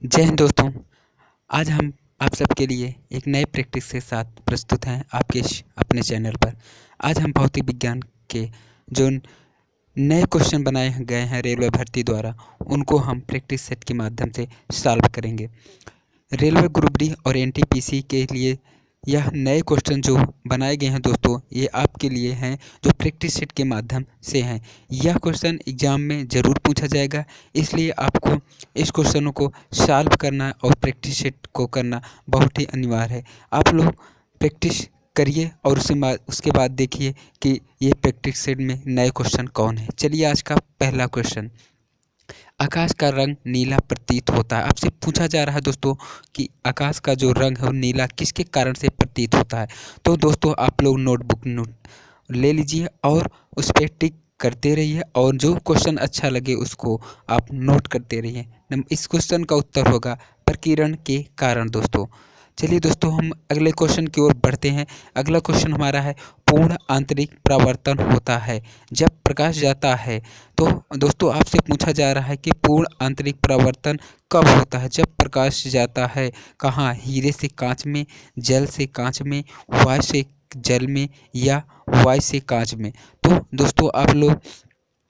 जय हिंद दोस्तों। आज हम आप सबके लिए एक नए प्रैक्टिस के साथ प्रस्तुत हैं आपके अपने चैनल पर। आज हम भौतिक विज्ञान के जो नए क्वेश्चन बनाए गए हैं रेलवे भर्ती द्वारा, उनको हम प्रैक्टिस सेट के माध्यम से सॉल्व करेंगे। रेलवे ग्रुप डी और एनटीपीसी के लिए यह नए क्वेश्चन जो बनाए गए हैं दोस्तों, ये आपके लिए हैं जो प्रैक्टिस सेट के माध्यम से हैं। यह क्वेश्चन एग्ज़ाम में ज़रूर पूछा जाएगा, इसलिए आपको इस क्वेश्चनों को सॉल्व करना और प्रैक्टिस सेट को करना बहुत ही अनिवार्य है। आप लोग प्रैक्टिस करिए और उसके बाद देखिए कि ये प्रैक्टिस सेट में नए क्वेश्चन कौन है। चलिए आज का पहला क्वेश्चन, आकाश का रंग नीला प्रतीत होता है। आपसे पूछा जा रहा है दोस्तों कि आकाश का जो रंग है वो नीला किसके कारण से प्रतीत होता है। तो दोस्तों आप लोग नोटबुक ले लीजिए और उस पर टिक करते रहिए और जो क्वेश्चन अच्छा लगे उसको आप नोट करते रहिए। इस क्वेश्चन का उत्तर होगा प्रकीर्णन के कारण दोस्तों। चलिए दोस्तों हम अगले क्वेश्चन की ओर बढ़ते हैं। अगला क्वेश्चन हमारा है, पूर्ण आंतरिक परावर्तन होता है जब प्रकाश जाता है। तो दोस्तों आपसे पूछा जा रहा है कि पूर्ण आंतरिक परावर्तन कब होता है। जब प्रकाश जाता है कहाँ, हीरे से कांच में, जल से कांच में, वायु से जल में या वायु से कांच में। तो दोस्तों आप लोग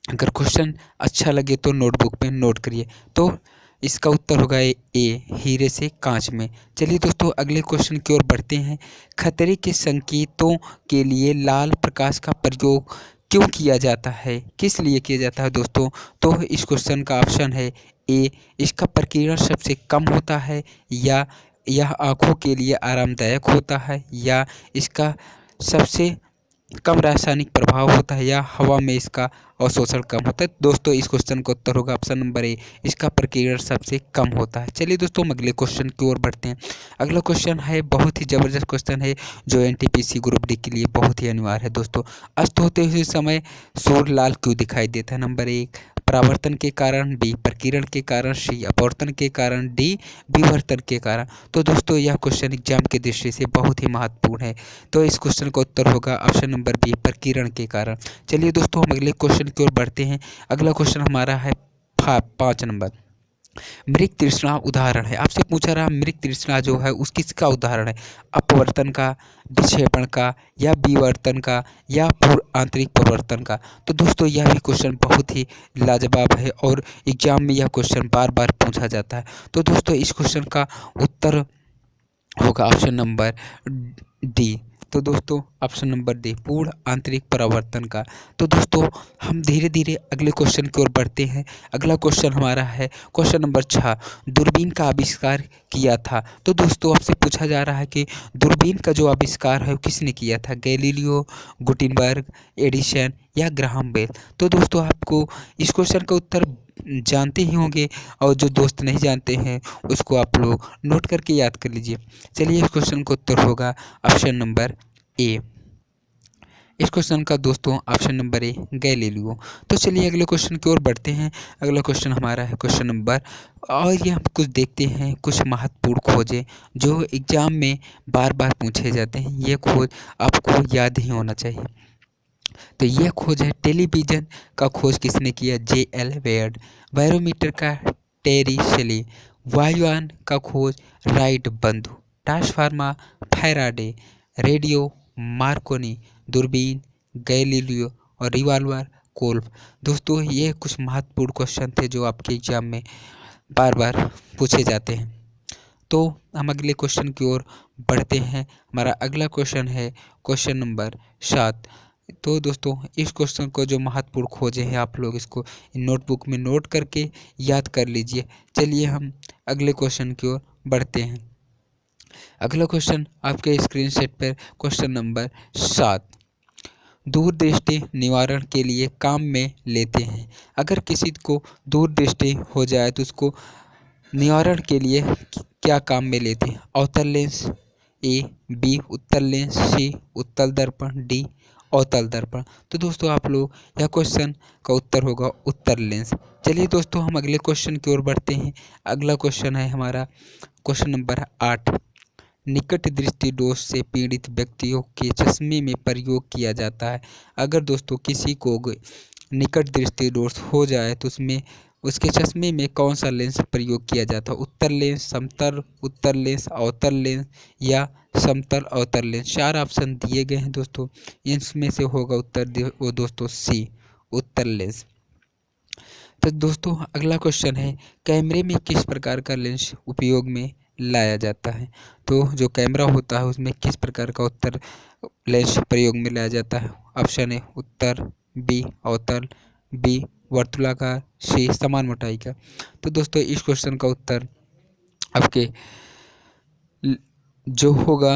अगर क्वेश्चन अच्छा लगे तो नोटबुक पे नोट करिए। तो इसका उत्तर होगा ए, हीरे से कांच में। चलिए दोस्तों अगले क्वेश्चन की ओर बढ़ते हैं। खतरे के संकेतों के लिए लाल प्रकाश का प्रयोग क्यों किया जाता है, किस लिए किया जाता है दोस्तों। तो इस क्वेश्चन का ऑप्शन है ए, इसका प्रकीर्णन सबसे कम होता है, या यह आँखों के लिए आरामदायक होता है, या इसका सबसे कम रासायनिक प्रभाव होता है, या हवा में इसका अवशोषण कम होता है। दोस्तों इस क्वेश्चन का उत्तर होगा ऑप्शन नंबर ए, इसका प्रकीर्णन सबसे कम होता है। चलिए दोस्तों हम अगले क्वेश्चन की ओर बढ़ते हैं। अगला क्वेश्चन है बहुत ही ज़बरदस्त क्वेश्चन है जो एनटीपीसी ग्रुप डी के लिए बहुत ही अनिवार्य है दोस्तों। अस्त होते हुए समय सूर्य लाल क्यों दिखाई देता है। नंबर एक, परावर्तन के कारण, बी प्रकीर्णन के कारण, सी अपवर्तन के कारण, डी विवर्तन के कारण। तो दोस्तों यह क्वेश्चन एग्जाम की दृष्टि से बहुत ही महत्वपूर्ण है। तो इस क्वेश्चन का उत्तर होगा ऑप्शन नंबर बी, प्रकीर्णन के कारण। चलिए दोस्तों हम अगले क्वेश्चन की ओर बढ़ते हैं। अगला क्वेश्चन हमारा है 5 नंबर, मृग तृष्णा उदाहरण है। आपसे पूछा रहा मृग तृष्णा जो है उस किसका उदाहरण है, अपवर्तन का, विक्षेपण का, या विवर्तन का, या पूर्ण आंतरिक परिवर्तन का। तो दोस्तों यह भी क्वेश्चन बहुत ही लाजवाब है और एग्जाम में यह क्वेश्चन बार बार पूछा जाता है। तो दोस्तों इस क्वेश्चन का उत्तर होगा ऑप्शन नंबर डी। तो दोस्तों ऑप्शन नंबर डी, पूर्ण आंतरिक परावर्तन का। तो दोस्तों हम धीरे धीरे अगले क्वेश्चन की ओर बढ़ते हैं। अगला क्वेश्चन हमारा है क्वेश्चन नंबर 6, दूरबीन का आविष्कार किया था। तो दोस्तों आपसे पूछा जा रहा है कि दूरबीन का जो आविष्कार है वो किसने किया था, गैलीलियो, गुटेनबर्ग, एडिसन या ग्राहम बेल। तो दोस्तों आपको इस क्वेश्चन का उत्तर जानते ही होंगे और जो दोस्त नहीं जानते हैं उसको आप लोग नोट करके याद कर लीजिए। चलिए इस क्वेश्चन का उत्तर होगा ऑप्शन नंबर ए। इस क्वेश्चन का दोस्तों ऑप्शन नंबर ए, गैलीलियो। तो चलिए अगले क्वेश्चन की ओर बढ़ते हैं। अगला क्वेश्चन हमारा है क्वेश्चन नंबर, और ये हम कुछ देखते हैं कुछ महत्वपूर्ण खोजें जो एग्जाम में बार बार पूछे जाते हैं। ये खोज आपको याद ही होना चाहिए। तो यह खोज है, टेलीविज़न का खोज किसने किया, जे.एल. वेयर्ड। बैरोमीटर का टेरी शेली। वायुयान का खोज राइट बंधु। Transformer Faraday. Radio Markovnikov. दूरबीन गैलीलियो और रिवाल्वर कोल्ब। दोस्तों ये कुछ महत्वपूर्ण क्वेश्चन थे जो आपके एग्जाम में बार बार पूछे जाते हैं। तो हम अगले क्वेश्चन की ओर बढ़ते हैं। हमारा अगला क्वेश्चन है क्वेश्चन नंबर 7। तो दोस्तों इस क्वेश्चन को जो महत्वपूर्ण खोजे हैं आप लोग इसको नोटबुक में नोट करके याद कर लीजिए। चलिए हम अगले क्वेश्चन की ओर बढ़ते हैं। अगला क्वेश्चन आपके स्क्रीन सेट पर क्वेश्चन नंबर 7, दूरदृष्टि निवारण के लिए काम में लेते हैं। अगर किसी को दूरदृष्टि हो जाए तो उसको निवारण के लिए क्या काम में लेते हैं, अवतल लेंस, ए, बी उत्तल लेंस, सी उत्तल दर्पण, डी अवतल दर्पण। तो दोस्तों आप लोग यह क्वेश्चन का उत्तर होगा उत्तल लेंस। चलिए दोस्तों हम अगले क्वेश्चन की ओर बढ़ते हैं। अगला क्वेश्चन है हमारा क्वेश्चन नंबर 8, निकट दृष्टि दोष से पीड़ित व्यक्तियों के चश्मे में प्रयोग किया जाता है। अगर दोस्तों किसी को निकट दृष्टि दोष हो जाए तो उसमें उसके चश्मे में कौन सा लेंस प्रयोग किया जाता है? उत्तर लेंस, समतल उत्तर लेंस, अवतल लेंस या समतल अवतल लेंस। 4 ऑप्शन दिए गए हैं दोस्तों, इनमें से होगा उत्तर वो दोस्तों सी, उत्तर लेंस। तो दोस्तों अगला क्वेश्चन है, कैमरे में किस प्रकार का लेंस उपयोग में लाया जाता है? तो जो कैमरा होता है उसमें किस प्रकार का उत्तर लेंस प्रयोग में लाया जाता है? ऑप्शन है उत्तर, बी अवतल, बी वर्तुलाकार, सी समान मोटाई का। तो दोस्तों इस क्वेश्चन का उत्तर आपके जो होगा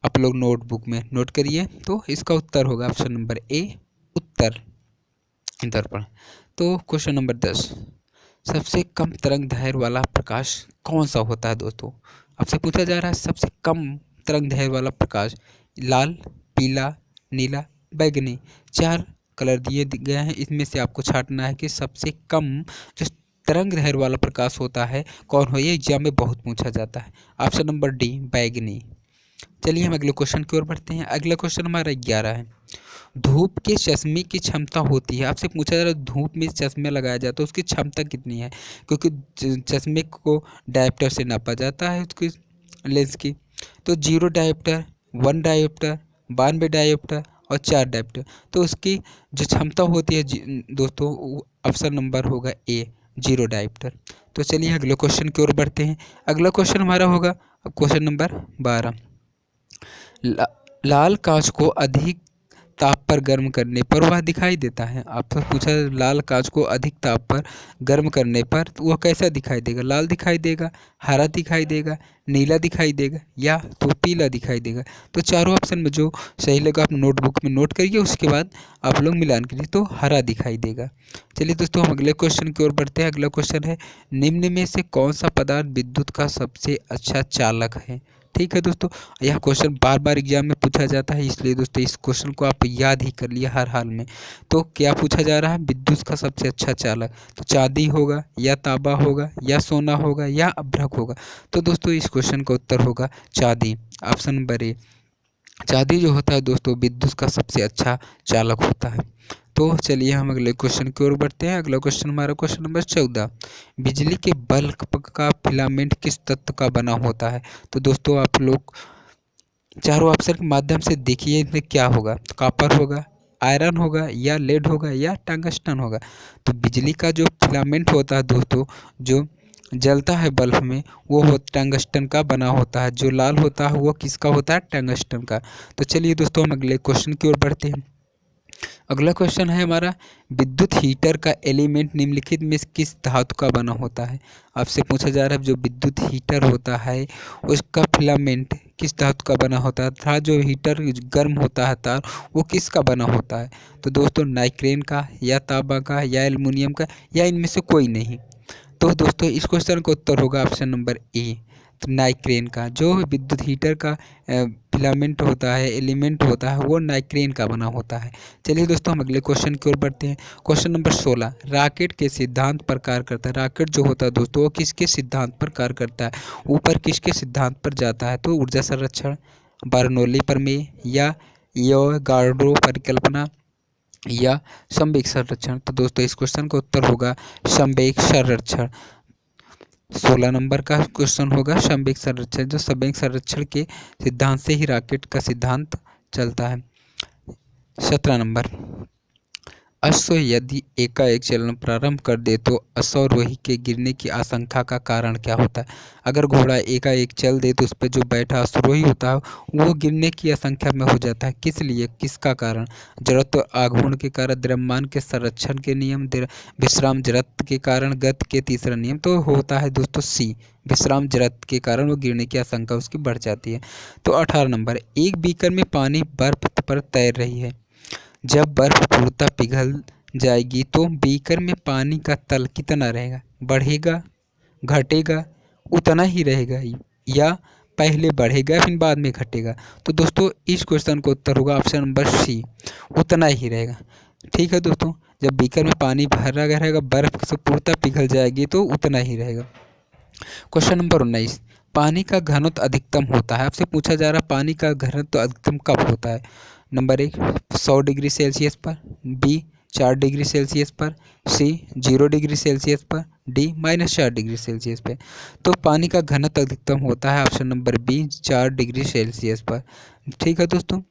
आप लोग नोटबुक में नोट करिए। तो इसका उत्तर होगा ऑप्शन नंबर ए, उत्तर दर्पण। तो क्वेश्चन नंबर 10, सबसे कम तरंग दैर्घ्य वाला प्रकाश कौन सा होता है? दोस्तों आपसे पूछा जा रहा है सबसे कम तरंग दैर्घ्य वाला प्रकाश, लाल, पीला, नीला, बैंगनी। 4 कलर दिए गए हैं, इसमें से आपको छांटना है कि सबसे कम जो तरंग दैर्घ्य वाला प्रकाश होता है कौन हो। ये एग्जाम में बहुत पूछा जाता है। ऑप्शन नंबर डी, बैंगनी। चलिए हम अगले क्वेश्चन की ओर बढ़ते हैं। अगला क्वेश्चन हमारा 11 है, धूप के चश्मे की क्षमता होती है। आपसे पूछा जा रहा है धूप में चश्मे लगाया जाता है उसकी क्षमता कितनी है, क्योंकि चश्मे को डायोप्टर से नापा जाता है उसकी लेंस की। तो 0 डायोप्टर, 1 डायोप्टर, 92 डायोप्टर और 4 डायोप्टर। तो उसकी जो क्षमता होती है दोस्तों ऑप्शन नंबर होगा ए, 0 डायोप्टर। तो चलिए अगले क्वेश्चन की ओर बढ़ते हैं। अगला क्वेश्चन हमारा होगा क्वेश्चन नंबर 12, लाल कांच को अधिक ताप पर गर्म करने पर वह दिखाई देता है। आपसे पूछा लाल कांच को अधिक ताप पर गर्म करने पर वह कैसा दिखाई देगा? लाल दिखाई देगा, हरा दिखाई देगा, नीला दिखाई देगा या तो पीला दिखाई देगा। तो चारों ऑप्शन में जो सही लगा आप नोटबुक में नोट करिए, उसके बाद आप लोग मिलान करिए। तो हरा दिखाई देगा। चलिए दोस्तों हम अगले क्वेश्चन की ओर बढ़ते हैं। अगला क्वेश्चन है, निम्न में से कौन सा पदार्थ विद्युत का सबसे अच्छा चालक है? ठीक है दोस्तों, यह क्वेश्चन बार बार एग्जाम में पूछा जाता है, इसलिए दोस्तों इस क्वेश्चन को आप याद ही कर लिए हर हाल में। तो क्या पूछा जा रहा है? विद्युत का सबसे अच्छा चालक। तो चांदी होगा या तांबा होगा या सोना होगा या अभ्रक होगा। तो दोस्तों इस क्वेश्चन का उत्तर होगा चांदी, ऑप्शन नंबर ए। चांदी जो होता है दोस्तों विद्युत का सबसे अच्छा चालक होता है। तो चलिए हम अगले क्वेश्चन की ओर बढ़ते हैं। अगला क्वेश्चन हमारा क्वेश्चन नंबर 14, बिजली के बल्ब का फिलामेंट किस तत्व का बना होता है? तो दोस्तों आप लोग चारों ऑप्शन के माध्यम से देखिए इसमें क्या होगा। तो कॉपर होगा, आयरन होगा या लेड होगा या टंगस्टन होगा। तो बिजली का जो फिलामेंट होता है दोस्तों जो जलता है बल्ब में वो टंगस्टन का बना होता है। जो लाल होता है वो किसका होता है? टंगस्टन का। तो चलिए दोस्तों हम अगले क्वेश्चन की ओर बढ़ते हैं। अगला क्वेश्चन है हमारा, विद्युत हीटर का एलिमेंट निम्नलिखित में किस धातु का बना होता है? आपसे पूछा जा रहा है जो विद्युत हीटर होता है उसका फिलामेंट किस धातु का बना होता है, तथा जो हीटर गर्म होता है तार वो किसका बना होता है? तो दोस्तों नाइक्रेन का या तांबा का या एल्युमिनियम का या इनमें से कोई नहीं। तो दोस्तों इस क्वेश्चन का उत्तर होगा ऑप्शन नंबर ए, तो नाइक्रेन का। जो विद्युत हीटर का फिलामेंट होता है, एलिमेंट होता है, वो नाइक्रेन का बना होता है। चलिए दोस्तों हम अगले क्वेश्चन की ओर बढ़ते हैं। क्वेश्चन नंबर 16, रॉकेट के सिद्धांत पर कार्य करता है। रॉकेट जो होता है दोस्तों वो किसके सिद्धांत पर कार्य करता है? ऊपर किसके सिद्धांत पर जाता है? तो ऊर्जा संरक्षण, बर्नौली प्रमेय या एवोगाड्रो परिकल्पना या संवेग संरक्षण। तो दोस्तों इस क्वेश्चन का उत्तर होगा संवेग संरक्षण। 16 नंबर का क्वेश्चन होगा संवेग संरक्षण। जो संवेग संरक्षण के सिद्धांत से ही रॉकेट का सिद्धांत चलता है। 17 नंबर, अश्व यदि एकाएक चलना प्रारंभ कर दे तो अश्वारोही के गिरने की आशंका का कारण क्या होता है? अगर घोड़ा एकाएक चल दे तो उस पर जो बैठा अश्वारोही होता है वो गिरने की आशंका में हो जाता है। किस लिए, किसका कारण? जड़त्व आघूर्ण के कारण, द्रव्यमान के संरक्षण के नियम, विश्राम जड़त्व के कारण, गति के तीसरा नियम। तो होता है दोस्तों सी, विश्राम जड़त्व के कारण वो गिरने की आशंका उसकी बढ़ जाती है। तो 18 नंबर, एक बीकर में पानी बर्फ पर तैर रही है। जब बर्फ पूर्णतः पिघल जाएगी तो बीकर में पानी का तल कितना रहेगा? बढ़ेगा, घटेगा, उतना ही रहेगा या पहले बढ़ेगा फिर बाद में घटेगा? तो दोस्तों इस क्वेश्चन का उत्तर होगा ऑप्शन नंबर सी, उतना ही रहेगा। ठीक है दोस्तों, जब बीकर में पानी भरा रहेगा बर्फ से पूर्णतः पिघल जाएगी तो उतना ही रहेगा। क्वेश्चन नंबर 19, पानी का घनत्व अधिकतम होता है। आपसे पूछा जा रहा है पानी का घनत्व अधिकतम कब होता है? नंबर 1 100 डिग्री सेल्सियस पर, बी 4 डिग्री सेल्सियस पर, सी 0 डिग्री सेल्सियस पर, डी -4 डिग्री सेल्सियस पे। तो पानी का घनत्व अधिकतम होता है option number B 4 degree Celsius पर। ठीक है दोस्तों,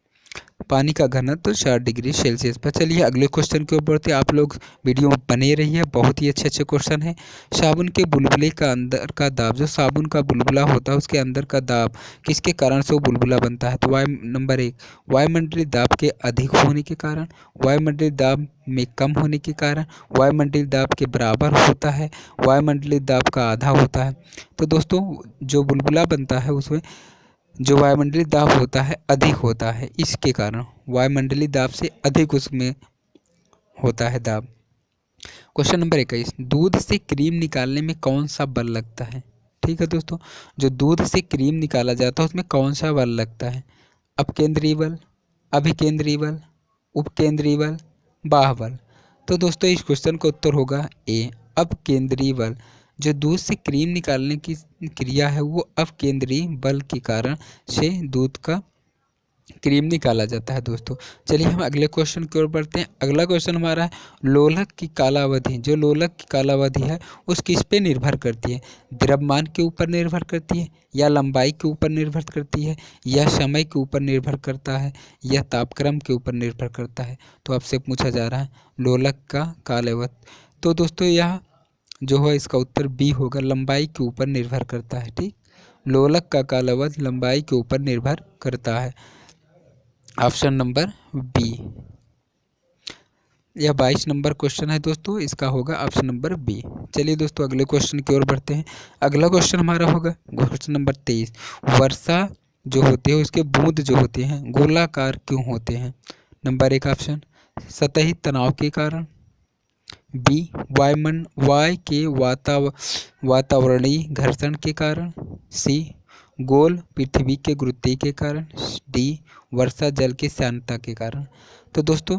पानी का घनत्व 4 डिग्री सेल्सियस पर। चलिए अगले क्वेश्चन की ओर बढ़ते हैं। आप लोग वीडियो में बने रहिए, बहुत ही अच्छे अच्छे क्वेश्चन हैं। साबुन के बुलबुले का अंदर का दाब, जो साबुन का बुलबुला होता है उसके अंदर का दाब किसके कारण से वो बुलबुला बनता है? तो नंबर 1 वायुमंडलीय दाब के अधिक होने के कारण, वायुमंडलीय दाब में कम होने के कारण, वायुमंडलीय दाब के बराबर होता है, वायुमंडलीय दाब का आधा होता है। तो दोस्तों जो बुलबुला बनता है उसमें जो वायुमंडलीय दाब होता है अधिक होता है, इसके कारण वायुमंडलीय दाब से अधिक उसमें होता है दाब। क्वेश्चन नंबर 21, दूध से क्रीम निकालने में कौन सा बल लगता है? ठीक है दोस्तों, जो दूध से क्रीम निकाला जाता है उसमें कौन सा बल लगता है? अपकेंद्रीय बल, अभिकेंद्रीय बल, उपकेंद्रीय बल, बाह्य बल। तो दोस्तों इस क्वेश्चन का उत्तर होगा ए अपकेंद्रीय बल। जो दूध से क्रीम निकालने की क्रिया है वो अपकेंद्रीय बल के कारण से दूध का क्रीम निकाला जाता है दोस्तों। चलिए हम अगले क्वेश्चन की ओर बढ़ते हैं। अगला क्वेश्चन हमारा है लोलक की कालावधि। जो लोलक की कालावधि है उस किस पे निर्भर करती है? द्रव्यमान के ऊपर निर्भर करती है, या लंबाई के ऊपर निर्भर करती है, या समय के ऊपर निर्भर करता है, या तापक्रम के ऊपर निर्भर करता है? तो आपसे पूछा जा रहा है लोलक का कालावधि। तो दोस्तों यह जो है इसका उत्तर बी होगा, लंबाई के ऊपर निर्भर करता है। ठीक, लोलक का कालावधि लंबाई के ऊपर निर्भर करता है, ऑप्शन नंबर बी। यह 22 नंबर क्वेश्चन है दोस्तों, इसका होगा ऑप्शन नंबर बी। चलिए दोस्तों अगले क्वेश्चन की ओर बढ़ते हैं। अगला क्वेश्चन हमारा होगा क्वेश्चन नंबर 23, वर्षा जो होती है उसके बूंद जो होते हैं गोलाकार क्यों होते हैं? नंबर 1 ऑप्शन सतही तनाव के कारण, बी वायु के वातावरणीय घर्षण के कारण, सी गोल पृथ्वी के गुरुत्व के कारण, डी वर्षा जल की श्यानता के कारण। तो दोस्तों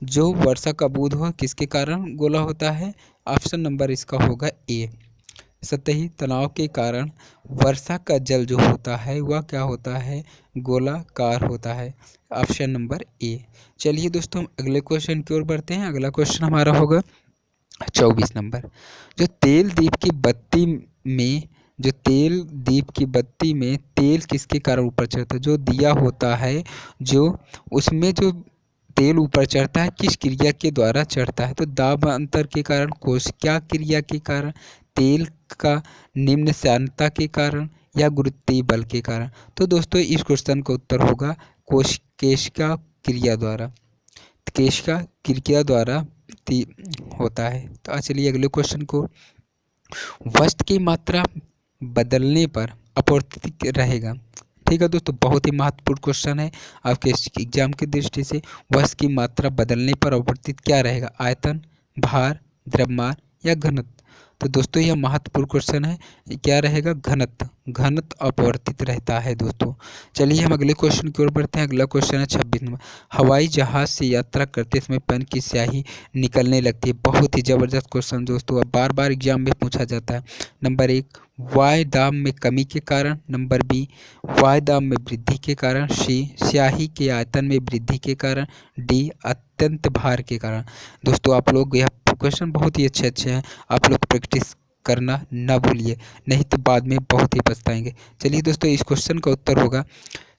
जो वर्षा का बूंद हो किसके कारण गोला होता है? ऑप्शन नंबर इसका होगा ए सतही तनाव के कारण वर्षा का जल जो होता है वह क्या होता है? गोलाकार होता है, ऑप्शन नंबर ए। चलिए दोस्तों हम अगले क्वेश्चन की ओर बढ़ते हैं। अगला क्वेश्चन हमारा होगा 24 नंबर, जो तेल दीप की बत्ती में तेल किसके कारण ऊपर चढ़ता है? जो दिया होता है जो उसमें जो तेल ऊपर चढ़ता है किस क्रिया के द्वारा चढ़ता है? तो दाब अंतर के कारण, कोशिका क्रिया के कारण, तेल का निम्न श्यानता के कारण, या गुरुत्वीय बल के कारण? तो दोस्तों इस क्वेश्चन का उत्तर होगा कोशिका क्रिया द्वारा, कोशिका क्रिया द्वारा होता है। तो चलिए अगले क्वेश्चन को, वस्तु की मात्रा बदलने पर अपवर्तित रहेगा। ठीक है दोस्तों, बहुत ही महत्वपूर्ण क्वेश्चन है आपके एग्जाम की दृष्टि से। वस्तु की मात्रा बदलने पर अपवर्तित क्या रहेगा? आयतन, भार, द्रव्यमान, या घनत्व? तो दोस्तों यह महत्वपूर्ण क्वेश्चन है, क्या रहेगा? घनत्व। घनत्व अपवर्तित रहता है दोस्तों। चलिए हम अगले क्वेश्चन की ओर बढ़ते हैं। अगला क्वेश्चन है 26 नंबर, हवाई जहाज से यात्रा करते समय पेन की स्याही निकलने लगती है। बहुत ही जबरदस्त क्वेश्चन दोस्तों, अब बार बार एग्जाम में पूछा जाता है। नंबर 1 वायु दाब में कमी के कारण, नंबर बी वायु दाब में वृद्धि के कारण, सी स्याही के आयतन में वृद्धि के कारण, डी अत्यंत भार के कारण। दोस्तों आप लोग यह क्वेश्चन बहुत ही अच्छे हैं, आप लोग प्रैक्टिस करना ना भूलिए, नहीं तो बाद में बहुत ही पछताएंगे। चलिए दोस्तों इस क्वेश्चन का उत्तर होगा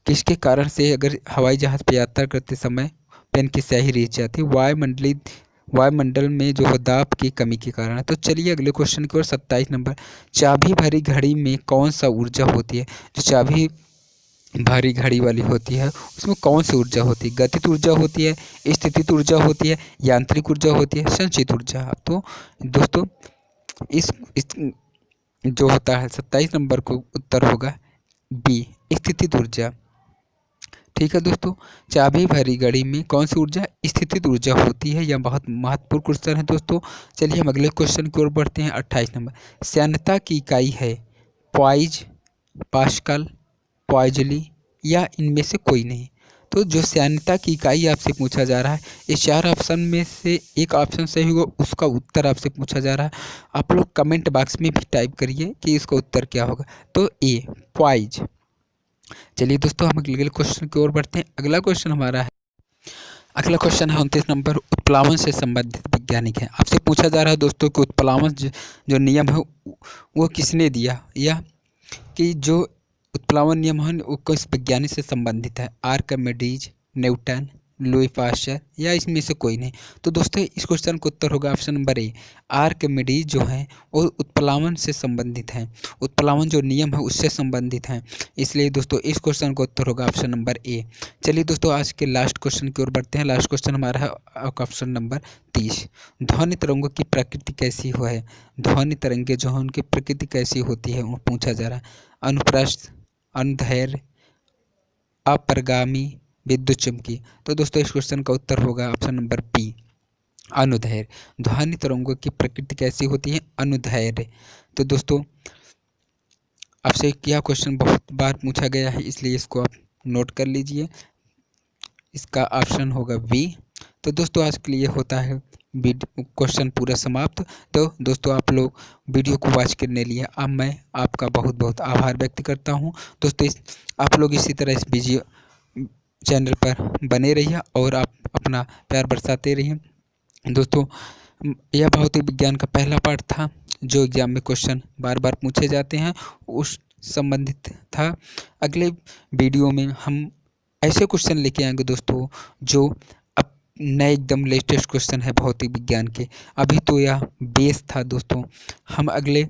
किसके कारण से अगर हवाई जहाज़ पर यात्रा करते समय पेन की स्याही रिस जाती है? वायुमंडल में जो दाब की कमी के कारण है। तो चलिए अगले क्वेश्चन की ओर 27 नंबर, चाबी भरी घड़ी में कौन सा ऊर्जा होती है? जो चाबी भारी घड़ी वाली होती है उसमें कौन सी ऊर्जा होती है? गतिज ऊर्जा होती है, स्थितिज ऊर्जा होती है, यांत्रिक ऊर्जा होती है, संचित ऊर्जा? तो दोस्तों इस जो होता है 27 नंबर को उत्तर होगा बी स्थितिज ऊर्जा। ठीक है दोस्तों, चाबी भरी घड़ी में कौन सी ऊर्जा? स्थितिज ऊर्जा होती है। यह बहुत महत्वपूर्ण क्वेश्चन है दोस्तों। चलिए हम अगले क्वेश्चन की ओर बढ़ते हैं। 28 नंबर, श्यानता की इकाई है पॉइज, पास्कल, पॉइजली, या इनमें से कोई नहीं? तो जो श्यानता की इकाई आपसे पूछा जा रहा है, इस 4 ऑप्शन में से एक ऑप्शन सही होगा, उसका उत्तर आपसे पूछा जा रहा है। आप लोग कमेंट बॉक्स में भी टाइप करिए कि इसका उत्तर क्या होगा। तो ए पॉइज। चलिए दोस्तों हम अगले क्वेश्चन की ओर बढ़ते हैं। अगला क्वेश्चन हमारा है अगला क्वेश्चन है 29 नंबर, उत्प्लावन से संबंधित वैज्ञानिक है। आपसे पूछा जा रहा है दोस्तों कि उत्प्लावन जो नियम है वो किसने दिया, या कि जो उत्प्लावन नियम है वो किस वैज्ञानिक से संबंधित है, आर्किमिडीज, न्यूटन, लुई पास्चर या इसमें से कोई नहीं। तो दोस्तों इस क्वेश्चन का उत्तर होगा ऑप्शन नंबर ए, आर्किमिडीज जो है वो उत्प्लावन से संबंधित हैं, उत्प्लावन जो नियम है उससे संबंधित हैं, इसलिए दोस्तों इस क्वेश्चन का उत्तर होगा ऑप्शन नंबर ए। चलिए दोस्तों आज के लास्ट क्वेश्चन की ओर बढ़ते हैं। लास्ट क्वेश्चन हमारा है ऑप्शन नंबर 30, ध्वनि तरंगों की प्रकृति कैसी है। ध्वनि तरंगे जो है उनकी प्रकृति कैसी होती है वो पूछा जा रहा है। अनुप्रस्थ, अनुदैर्घ्य, अपरगामी, विद्युत चुम्बकीय। तो दोस्तों इस क्वेश्चन का उत्तर होगा ऑप्शन नंबर बी, अनुदैर्घ्य। ध्वनि तरंगों की प्रकृति कैसी होती है, अनुदैर्घ्य। तो दोस्तों आपसे यह क्वेश्चन बहुत बार पूछा गया है, इसलिए इसको आप नोट कर लीजिए, इसका ऑप्शन होगा बी। तो दोस्तों आज के लिए होता है क्वेश्चन पूरा समाप्त। तो दोस्तों आप लोग वीडियो को वॉच करने लिए अब मैं आपका बहुत बहुत आभार व्यक्त करता हूं। दोस्तों आप लोग इसी तरह इस वीडियो चैनल पर बने रहिए और आप अपना प्यार बरसाते रहिए। दोस्तों यह भौतिक विज्ञान का पहला पार्ट था जो एग्जाम में क्वेश्चन बार बार पूछे जाते हैं उस संबंधित था। अगले वीडियो में हम ऐसे क्वेश्चन लेके आएंगे दोस्तों जो अब नए एकदम लेटेस्ट क्वेश्चन है भौतिक विज्ञान के। अभी तो यह बेस था दोस्तों, हम अगले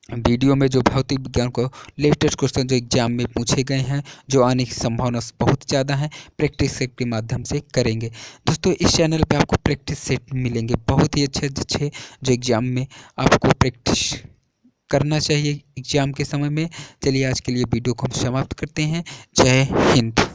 वीडियो में जो भौतिक विज्ञान को लेटेस्ट क्वेश्चन जो एग्जाम में पूछे गए हैं, जो आने की संभावना बहुत ज़्यादा है, प्रैक्टिस सेट के माध्यम से करेंगे। दोस्तों इस चैनल पे आपको प्रैक्टिस सेट मिलेंगे बहुत ही अच्छे अच्छे, जो एग्ज़ाम में आपको प्रैक्टिस करना चाहिए एग्ज़ाम के समय में। चलिए आज के लिए वीडियो को हम समाप्त करते हैं। जय हिंद।